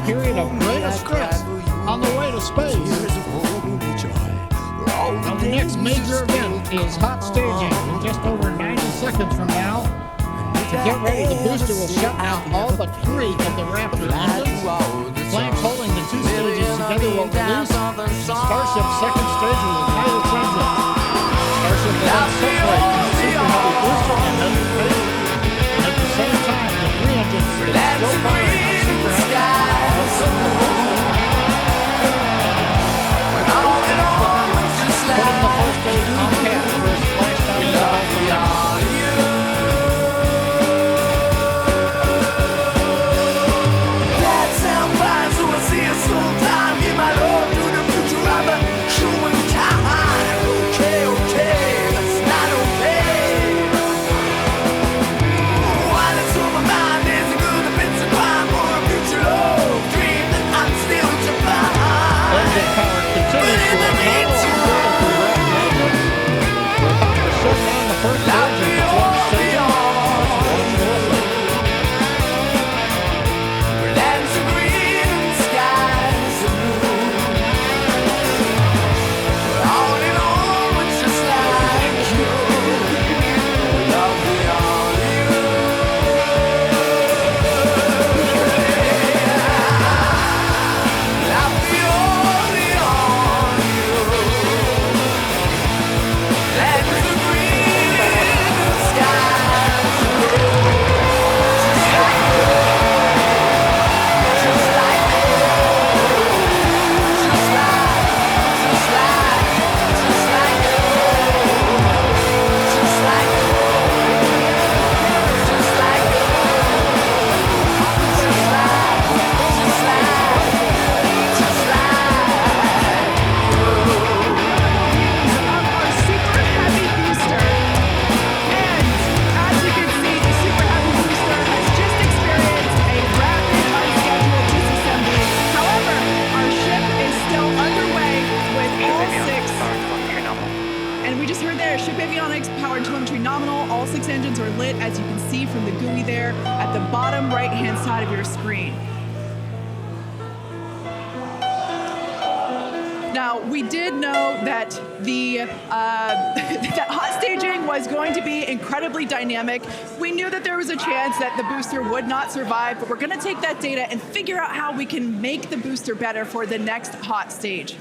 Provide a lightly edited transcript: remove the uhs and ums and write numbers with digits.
period of greatest stress on the way to space. Now, the next major event is hot staging in just over 90 seconds from now. To get ready, the booster will shut down all but 3 of the Raptor engines. Flames holding the 2 stages together will release. Starship's second stage will ignite its engines. Starship will then separate from the Super Heavy booster engine. At the same time, the 3 engines will still fire on Super Heavy. Putting the first stage on path for a splashdown. Powered telemetry nominal. All 6 engines are lit, as you can see from the GUI there at the bottom right-hand side of your screen. Now, we did know that that hot staging was going to be incredibly dynamic. We knew that there was a chance that the booster would not survive, but we're going to take that data and figure out how we can make the booster better for the next hot stage.